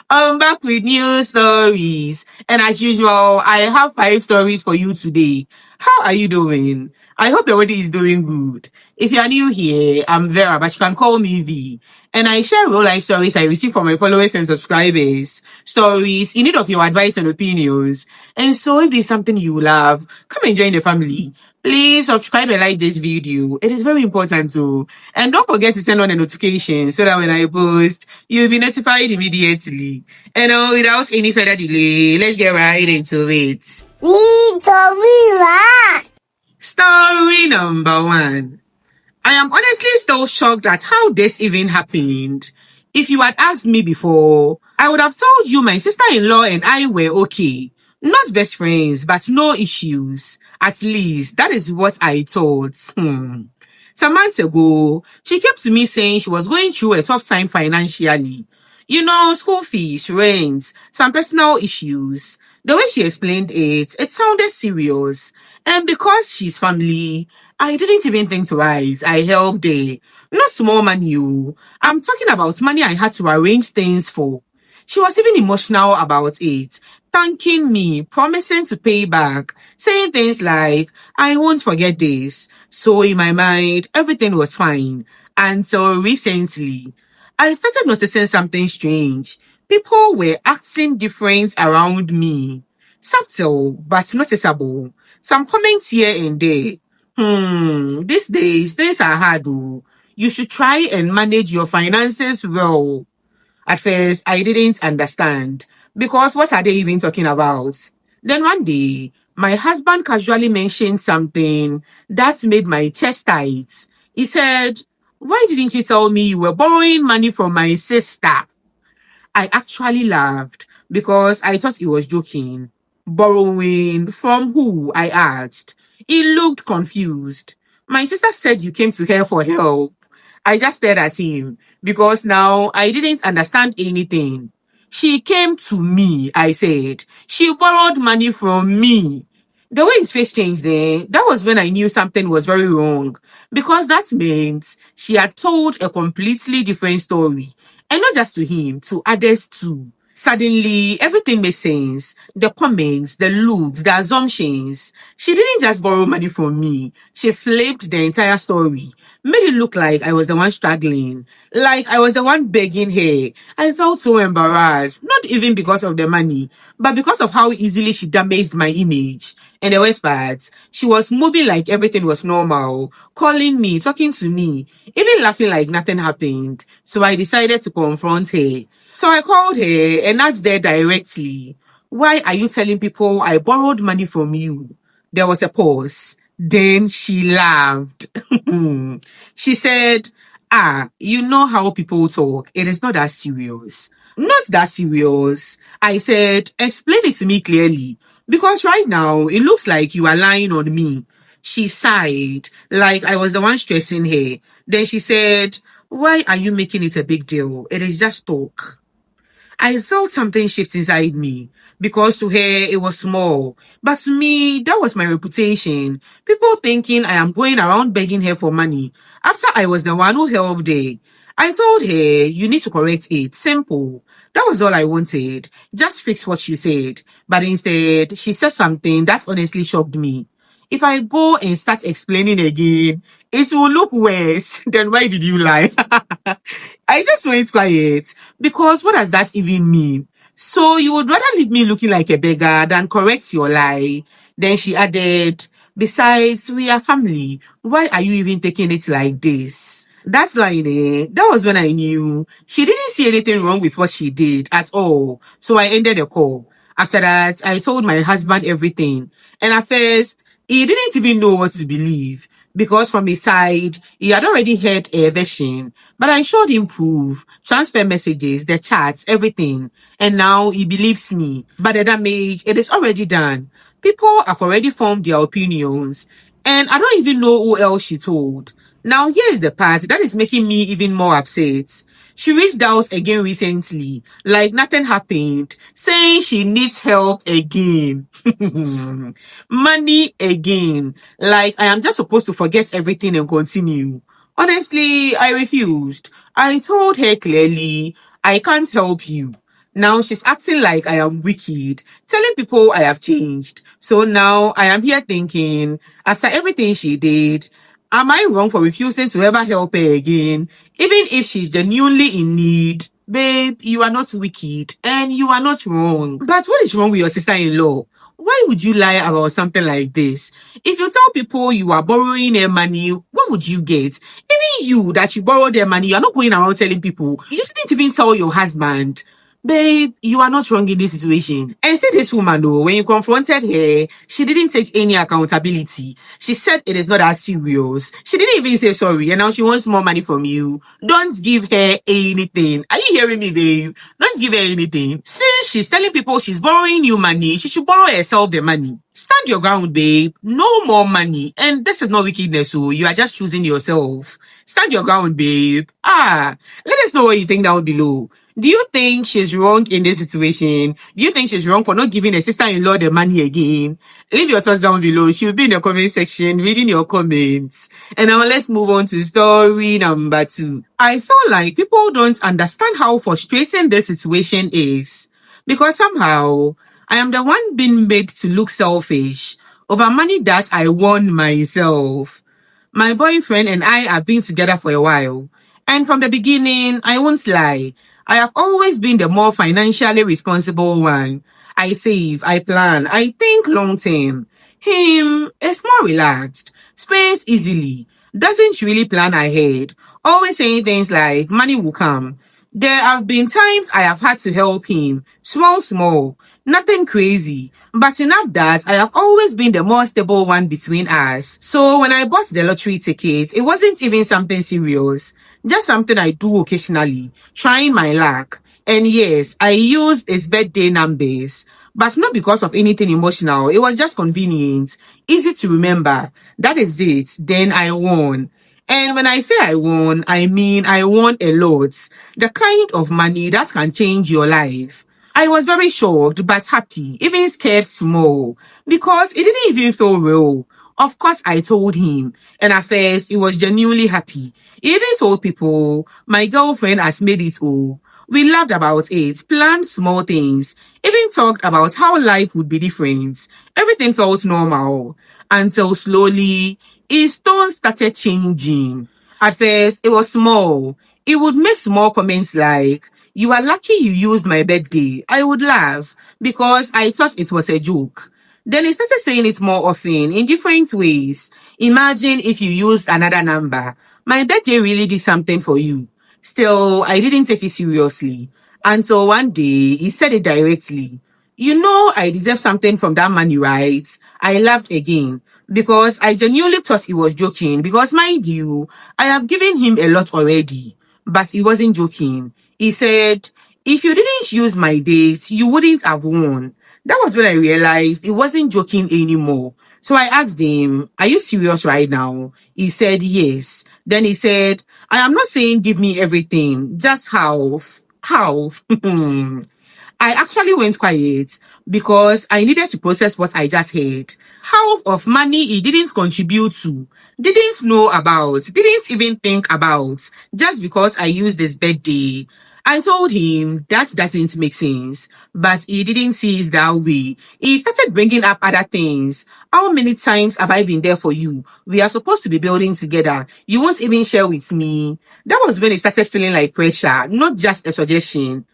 I'm back with new stories. And as usual, I have 5 stories for you today. How are you doing? I hope your wedding is doing good. If you are new here, I'm Vera, but you can call me V. And I share real life stories I receive from my followers and subscribers. Stories in need of your advice and opinions. And so if there's something you love, come and join the family. Please subscribe and like this video. It is very important too. And don't forget to turn on the notifications so that when I post, you'll be notified immediately. And without any further delay, let's get right into it. Story number 1. I am honestly still shocked at how this even happened. If you had asked me before, I would have told you my sister-in-law and I were okay. Not best friends, but no issues. At least, that is what I thought. Some months ago, she came to me saying she was going through a tough time financially. You know, school fees, rent, some personal issues. The way she explained it, it sounded serious. And because she's family, I didn't even think twice. I helped her. Not small money, oh. I'm talking about money I had to arrange things for. She was even emotional about it, thanking me, promising to pay back, saying things like, I won't forget this. So in my mind, everything was fine. Until recently, I started noticing something strange. People were acting different around me. Subtle, but noticeable. Some comments here and there. These days, things are hard, oh. You should try and manage your finances well. At first, I didn't understand because what are they even talking about? Then one day, my husband casually mentioned something that made my chest tight. He said, why didn't you tell me you were borrowing money from my sister? I actually laughed because I thought he was joking. Borrowing from who? I asked. He looked confused. My sister said you came to her for help. I just stared at him because now I didn't understand anything. She came to me, I said. She borrowed money from me. The way his face changed there, that was when I knew something was very wrong. Because that meant she had told a completely different story. And not just to him, to others too. Suddenly, everything made sense. The comments, the looks, the assumptions. She didn't just borrow money from me. She flipped the entire story. Made it look like I was the one struggling. Like I was the one begging her. I felt so embarrassed. Not even because of the money, but because of how easily she damaged my image. And the worst part, she was moving like everything was normal, calling me, talking to me, even laughing like nothing happened. So I decided to confront her. So I called her and asked her directly, why are you telling people I borrowed money from you? There was a pause. Then she laughed. She said, you know how people talk. It is not that serious. Not that serious. I said, explain it to me clearly. Because right now, it looks like you are lying on me. She sighed, like I was the one stressing her. Then she said, why are you making it a big deal? It is just talk. I felt something shift inside me because to her it was small, but to me that was my reputation. People thinking I am going around begging her for money after I was the one who helped her. I told her, you need to correct it. Simple. That was all I wanted. Just fix what she said. But instead, she said something that honestly shocked me. If I go and start explaining again, it will look worse. Then why did you lie? I just went quiet because what does that even mean? So you would rather leave me looking like a beggar than correct your lie. Then she added, besides, we are family. Why are you even taking it like this? That line, that was when I knew she didn't see anything wrong with what she did at all. So I ended the call. After that, I told my husband everything. And at first, he didn't even know what to believe because from his side, he had already heard a version. But I showed him proof, transfer messages, the chats, everything. And now he believes me. But the damage, it is already done. People have already formed their opinions. And I don't even know who else she told. Now here is the part that is making me even more upset. She reached out again recently, like nothing happened, saying she needs help again. Money again. Like I am just supposed to forget everything and continue. Honestly, I refused. I told her clearly, I can't help you. Now she's acting like I am wicked, telling people I have changed. So now I am here thinking, after everything she did, am I wrong for refusing to ever help her again? Even if she's genuinely in need? Babe, you are not wicked and you are not wrong. But what is wrong with your sister-in-law? Why would you lie about something like this? If you tell people you are borrowing their money, what would you get? Even you, that you borrowed their money, you're not going around telling people. You didn't even tell your husband. Babe, you are not wrong in this situation. And see this woman though, when you confronted her, she didn't take any accountability. She said it is not as serious. She didn't even say sorry, and now she wants more money from you. Don't give her anything. Are you hearing me, babe? Don't give her anything. Since she's telling people she's borrowing you money, she should borrow herself the money. Stand your ground, babe. No more money. And this is not wickedness, so you are just choosing yourself. Stand your ground, babe. Let us know what you think down below. Do you think she's wrong in this situation? Do you think she's wrong for not giving her sister-in-law the money again? Leave your thoughts down below. She'll be in the comment section reading your comments. And now let's move on to story number 2. I feel like people don't understand how frustrating this situation is. Because somehow, I am the one being made to look selfish over money that I won myself. My boyfriend and I have been together for a while. And from the beginning, I won't lie, I have always been the more financially responsible one. I save, I plan, I think long term. Him is more relaxed, spends easily, doesn't really plan ahead, always saying things like money will come. There have been times I have had to help him, small, nothing crazy, but enough that I have always been the more stable one between us. So when I bought the lottery ticket, it wasn't even something serious, just something I do occasionally, trying my luck. And yes, I used his birthday numbers, but not because of anything emotional. It was just convenient, easy to remember. That is it. Then I won. And when I say I won, I mean I won a lot. The kind of money that can change your life. I was very shocked but happy, even scared small, because it didn't even feel real. Of course, I told him, and at first, he was genuinely happy. He even told people, my girlfriend has made it all. We laughed about it, planned small things, even talked about how life would be different. Everything felt normal, until slowly, his tone started changing. At first, it was small. He would make small comments like, you are lucky you used my birthday. I would laugh because I thought it was a joke. Then he started saying it more often in different ways. Imagine if you used another number. My birthday really did something for you. Still, I didn't take it seriously. Until one day, he said it directly. You know I deserve something from that money, right? I laughed again because I genuinely thought he was joking because, mind you, I have given him a lot already. But he wasn't joking. He said, if you didn't use my date, you wouldn't have won. That was when I realized he wasn't joking anymore. So I asked him, are you serious right now? He said, yes. Then he said, I am not saying give me everything, just half. Half. I actually went quiet because I needed to process what I just heard. Half of money he didn't contribute to, didn't know about, didn't even think about, just because I used his birthday. I told him that doesn't make sense, but he didn't see it that way. He started bringing up other things. How many times have I been there for you? We are supposed to be building together. You won't even share with me. That was when it started feeling like pressure, not just a suggestion.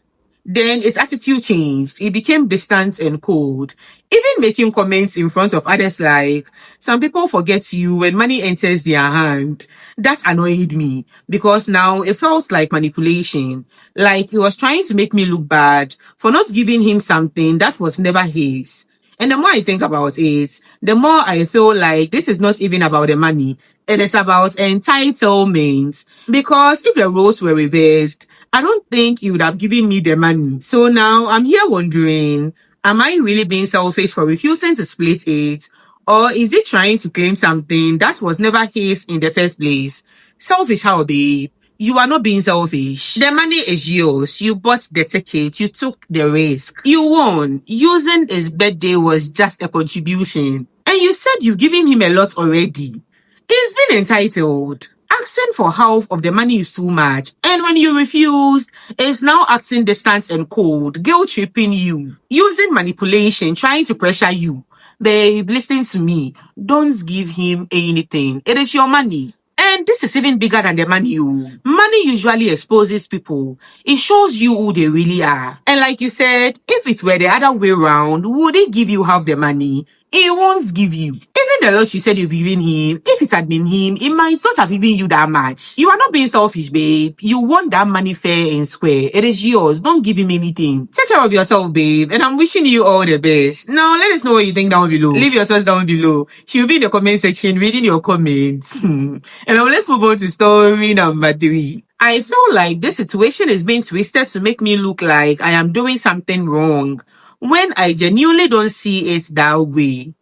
Then his attitude changed. He became distant and cold, even making comments in front of others like, some people forget you when money enters their hand. That annoyed me because now it felt like manipulation, like he was trying to make me look bad for not giving him something that was never his. And the more I think about it, the more I feel like this is not even about the money. It is about entitlement. Because if the roles were reversed, I don't think he would have given me the money. So now I'm here wondering, am I really being selfish for refusing to split it? Or is he trying to claim something that was never his in the first place? Selfish how, babe? You are not being selfish. The money is yours. You bought the ticket. You took the risk. You won. Using his birthday was just a contribution. And you said you've given him a lot already. He's been entitled. Asking for half of the money is too much, and when you refuse, it's now acting distant and cold, guilt tripping you, using manipulation, trying to pressure you. Babe, listen to me. Don't give him anything. It is your money. And this is even bigger than the money. Money usually exposes people. It shows you who they really are. And like you said, if it were the other way around, would he give you half the money? He won't give you. Even the lot you said you've given him, if it had been him, it might not have given you that much. You are not being selfish, babe. You want that money fair and square. It is yours. Don't give him anything. Take care of yourself, babe. And I'm wishing you all the best. Now, let us know what you think down below. Leave your thoughts down below. She'll be in the comment section reading your comments. And now let's move on to story number 3. I feel like this situation is being twisted to make me look like I am doing something wrong when I genuinely don't see it that way.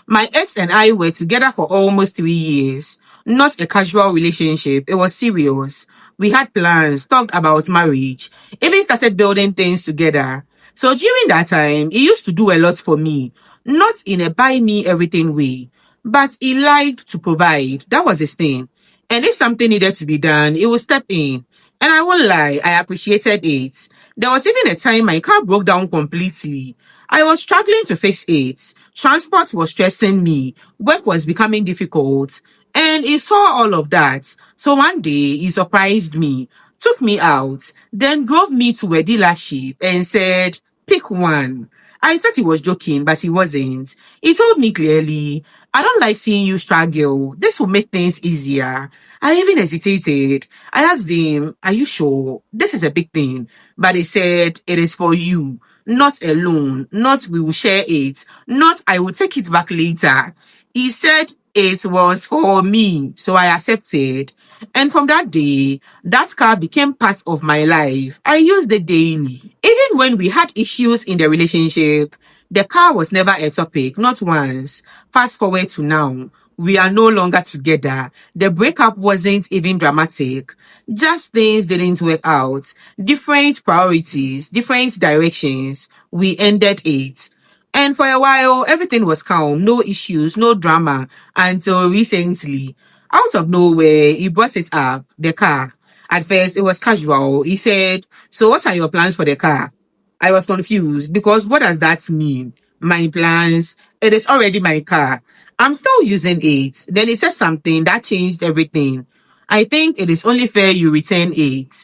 My ex and I were together for almost 3 years. Not a casual relationship. It was serious. We had plans, talked about marriage, even started building things together. So during that time, he used to do a lot for me. Not in a buy me everything way, but he liked to provide. That was his thing. And if something needed to be done, he would step in. And I won't lie, I appreciated it. There was even a time my car broke down completely. I was struggling to fix it. Transport was stressing me. Work was becoming difficult. And he saw all of that. So one day, he surprised me, took me out, then drove me to a dealership and said, pick one. I thought he was joking, but he wasn't. He told me clearly, I don't like seeing you struggle. This will make things easier. I even hesitated. I asked him, are you sure? This is a big thing. But he said, it is for you. Not alone. Not we will share it. Not I will take it back later. He said it was for me. So I accepted. And from that day, that car became part of my life. I used it daily. Even when we had issues in the relationship, the car was never a topic, not once. Fast forward to now. We are no longer together. The breakup wasn't even dramatic. Just things didn't work out. Different priorities, different directions. We ended it. And for a while, everything was calm, no issues, no drama, until recently. Out of nowhere, he brought it up, the car. At first, it was casual. He said, so what are your plans for the car? I was confused because what does that mean? My plans? It is already my car. I'm still using it. Then he said something that changed everything. I think it is only fair you return it.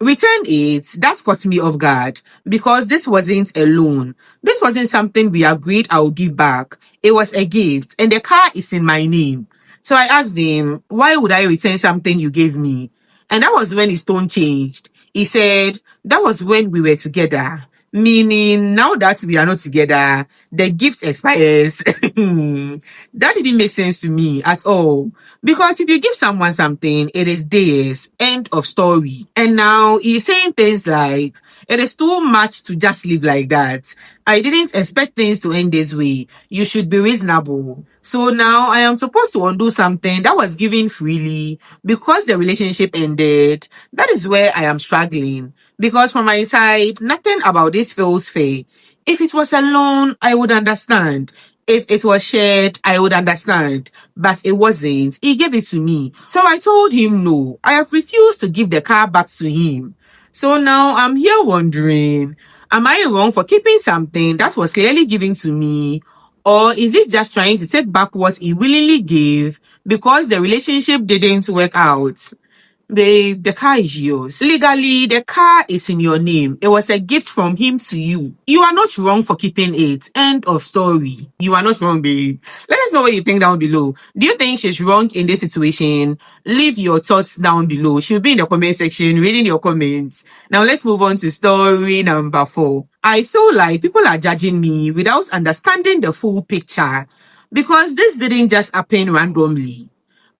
Return it, that caught me off guard because this wasn't a loan. This wasn't something we agreed I would give back. It was a gift and the car is in my name. So I asked him, why would I return something you gave me? And that was when his tone changed. He said, that was when we were together. Meaning, now that we are not together, the gift expires. That didn't make sense to me at all. Because if you give someone something, it is theirs. End of story. And now he's saying things like, it is too much to just live like that. I didn't expect things to end this way. You should be reasonable. So now I am supposed to undo something that was given freely because the relationship ended. That is where I am struggling. Because from my side, nothing about this feels fair. If it was a loan, I would understand. If it was shared, I would understand. But it wasn't. He gave it to me. So I told him no. I have refused to give the car back to him. So now I'm here wondering, am I wrong for keeping something that was clearly given to me? Or is it just trying to take back what he willingly gave because the relationship didn't work out? Babe, the car is yours. Legally, the car is in your name. It was a gift from him to you. You are not wrong for keeping it. End of story. You are not wrong, babe. Let us know what you think down below. Do you think she's wrong in this situation? Leave your thoughts down below. She'll be in the comment section reading your comments. Now let's move on to story number 4. I feel like people are judging me without understanding the full picture because this didn't just happen randomly.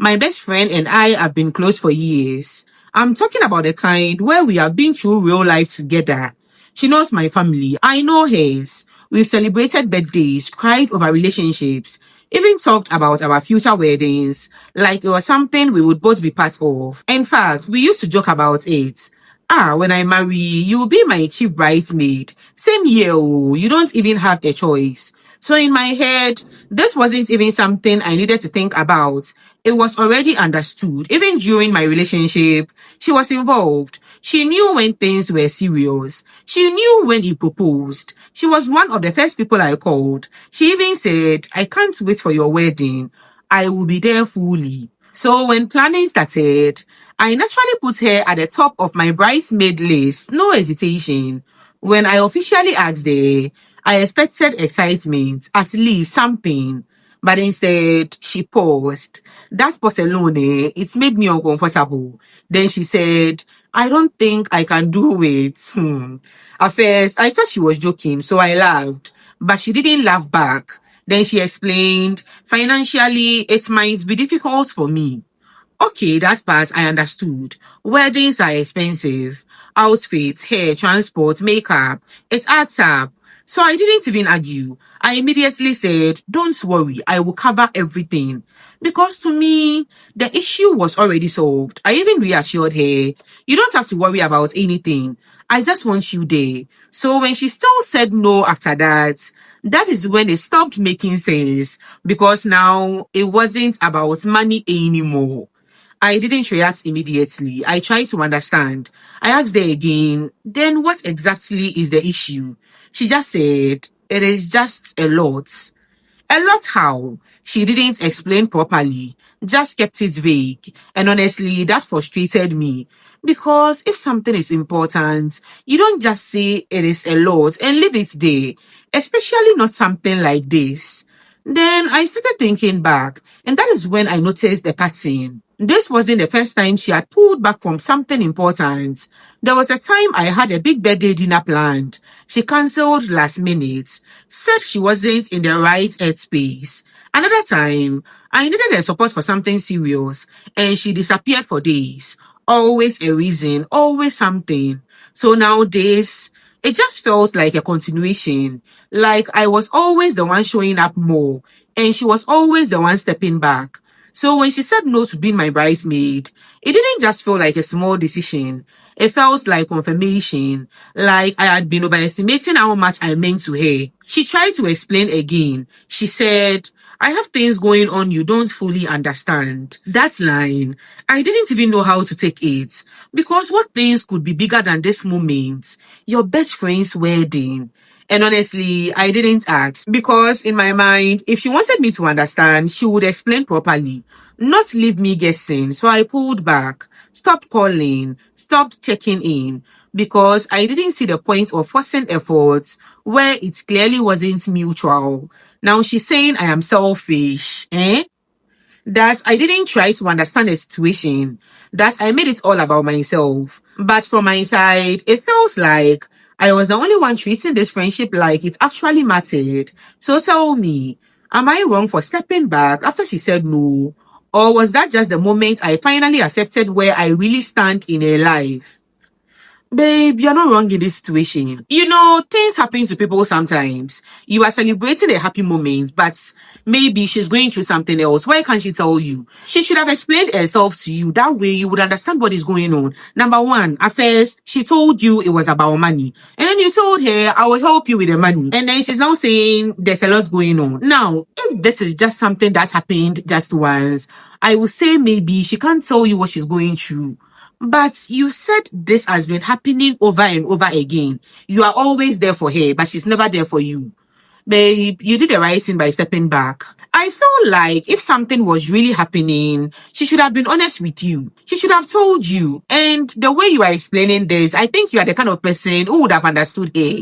My best friend and I have been close for years. I'm talking about the kind where we have been through real life together. She knows my family. I know hers. We've celebrated birthdays, cried over relationships, even talked about our future weddings, like it was something we would both be part of. In fact, we used to joke about it. When I marry, you will be my chief bridesmaid. Same year, oh, you don't even have a choice. So in my head, this wasn't even something I needed to think about. It was already understood. Even during my relationship, she was involved. She knew when things were serious. She knew when he proposed. She was one of the first people I called. She even said, I can't wait for your wedding. I will be there fully. So when planning started, I naturally put her at the top of my bridesmaid list, no hesitation. When I officially asked her, I expected excitement, at least something. But instead, she paused. That pause alone, it made me uncomfortable. Then she said, I don't think I can do it. At first, I thought she was joking, so I laughed. But she didn't laugh back. Then she explained, financially, it might be difficult for me. Okay, that part I understood. Weddings are expensive. Outfits, hair, transport, makeup. It adds up. So I didn't even argue. I immediately said, don't worry, I will cover everything. Because to me, the issue was already solved. I even reassured her, you don't have to worry about anything. I just want you there. So when she still said no after that, that is when it stopped making sense. Because now it wasn't about money anymore. I didn't react immediately. I tried to understand. I asked her again, then what exactly is the issue? She just said, it is just a lot. A lot how? She didn't explain properly, just kept it vague. And honestly, that frustrated me. Because if something is important, you don't just say it is a lot and leave it there. Especially not something like this. Then I started thinking back, and that is when I noticed the pattern. This wasn't the first time she had pulled back from something important. There was a time I had a big birthday dinner planned. She cancelled last minute, said she wasn't in the right headspace. Another time, I needed her support for something serious, and she disappeared for days. Always a reason, always something. So nowadays, it just felt like a continuation. Like I was always the one showing up more, and she was always the one stepping back. So when she said no to being my bridesmaid, it didn't just feel like a small decision. It felt like confirmation, like I had been overestimating how much I meant to her. She tried to explain again. She said, I have things going on you don't fully understand. That line, I didn't even know how to take it. Because what things could be bigger than this moment? Your best friend's wedding. And honestly, I didn't ask because in my mind, if she wanted me to understand, she would explain properly, not leave me guessing. So I pulled back, stopped calling, stopped checking in because I didn't see the point of forcing efforts where it clearly wasn't mutual. Now she's saying I am selfish, that I didn't try to understand the situation, that I made it all about myself. But from my side, it feels like I was the only one treating this friendship like it actually mattered. So tell me, am I wrong for stepping back after she said no? Or was that just the moment I finally accepted where I really stand in her life? Babe, you're not wrong in this situation. You know, things happen to people sometimes. You are celebrating a happy moment, but maybe she's going through something else. Why can't she tell you? She should have explained herself to you. That way you would understand what is going on. Number one, at first, she told you it was about money. And then you told her, I will help you with the money. And then she's now saying there's a lot going on. Now, if this is just something that happened just once, I would say maybe she can't tell you what she's going through. But you said this has been happening over and over again. You are always there for her, but she's never there for you. Babe, you did the right thing by stepping back. I feel like if something was really happening, she should have been honest with you. She should have told you. And the way you are explaining this, I think you are the kind of person who would have understood her.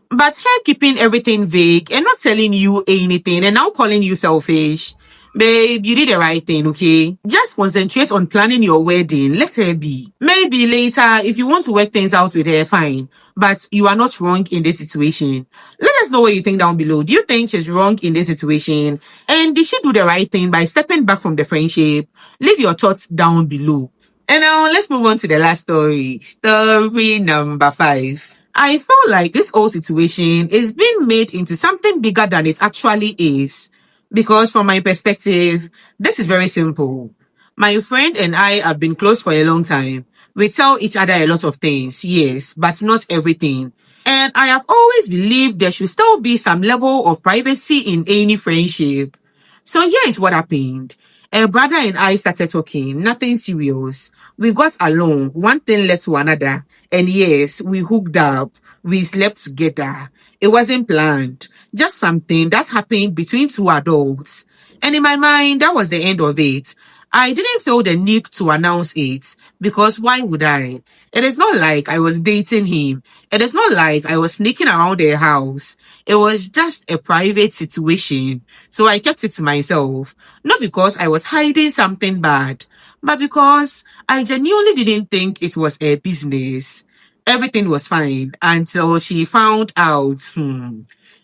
But her keeping everything vague and not telling you anything and now calling you selfish. Babe, you did the right thing, okay? Just concentrate on planning your wedding. Let her be. Maybe later, if you want to work things out with her, fine. But you are not wrong in this situation. Let us know what you think down below. Do you think she's wrong in this situation? And did she do the right thing by stepping back from the friendship? Leave your thoughts down below. And now let's move on to the last story. Story number 5. I feel like this whole situation is being made into something bigger than it actually is. Because from my perspective, this is very simple. My friend and I have been close for a long time. We tell each other a lot of things, yes, but not everything. And I have always believed there should still be some level of privacy in any friendship. So here is what happened. A brother and I started talking, nothing serious. We got along, one thing led to another. And yes, we hooked up, we slept together. It wasn't planned, just something that happened between two adults. And in my mind, that was the end of it. I didn't feel the need to announce it because why would I? It is not like I was dating him. It is not like I was sneaking around their house. It was just a private situation. So I kept it to myself. Not because I was hiding something bad, but because I genuinely didn't think it was a business. Everything was fine until she found out.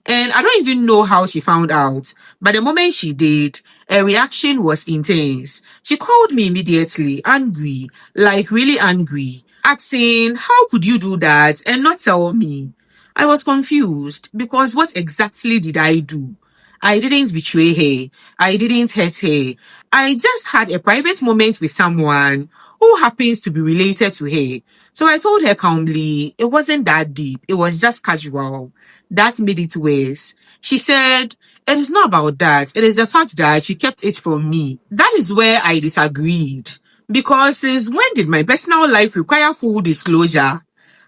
And I don't even know how she found out. But the moment she did, her reaction was intense. She called me immediately, angry, like really angry, asking, how could you do that and not tell me? I was confused because what exactly did I do? I didn't betray her. I didn't hurt her. I just had a private moment with someone who happens to be related to her. So I told her calmly, it wasn't that deep. It was just casual. That made it worse. She said, it is not about that. It is the fact that she kept it from me. That is where I disagreed. Because since when did my personal life require full disclosure?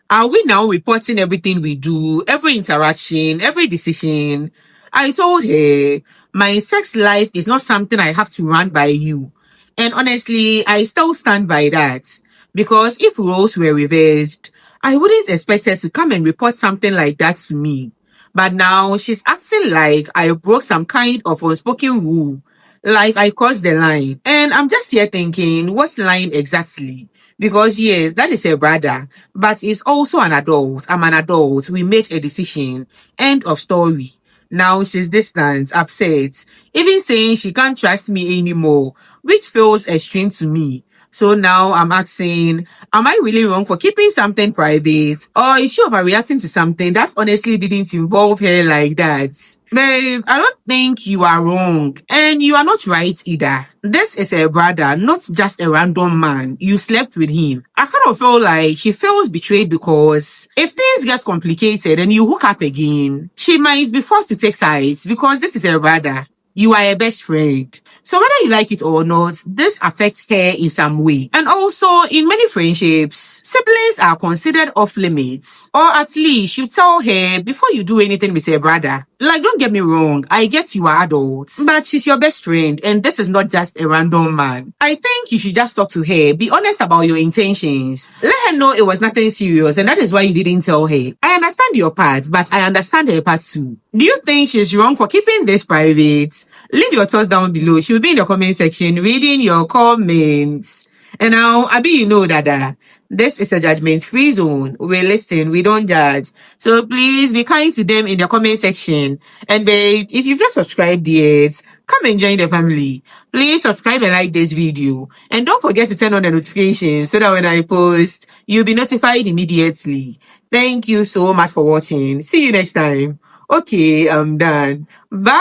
Are we now reporting everything we do, every interaction, every decision? I told her, my sex life is not something I have to run by you. And honestly, I still stand by that. Because if roles were reversed, I wouldn't expect her to come and report something like that to me. But now she's acting like I broke some kind of unspoken rule, like I crossed the line. And I'm just here thinking, what line exactly? Because yes, that is her brother, but he's also an adult. I'm an adult. We made a decision. End of story. Now she's distant, upset, even saying she can't trust me anymore, which feels extreme to me. So now I'm asking, am I really wrong for keeping something private? Or is she overreacting to something that honestly didn't involve her like that? Babe, I don't think you are wrong. And you are not right either. This is her brother, not just a random man. You slept with him. I kind of feel like she feels betrayed because if things get complicated and you hook up again, she might be forced to take sides because this is her brother. You are a best friend. So whether you like it or not, this affects her in some way. And also, in many friendships, siblings are considered off limits. Or at least you tell her before you do anything with her brother. Like, don't get me wrong, I get you are adults, but she's your best friend and this is not just a random man. I think you should just talk to her, be honest about your intentions. Let her know it was nothing serious and that is why you didn't tell her. I understand your part, but I understand her part too. Do you think she's wrong for keeping this private? Leave your thoughts down below. She'll be in the comment section reading your comments. And now, Abi, you know that this is a judgment-free zone. We listen, we don't judge. So please be kind to them in the comment section. And babe, if you've not subscribed yet, come and join the family. Please subscribe and like this video. And don't forget to turn on the notifications so that when I post, you'll be notified immediately. Thank you so much for watching. See you next time. Okay, I'm done. Bye.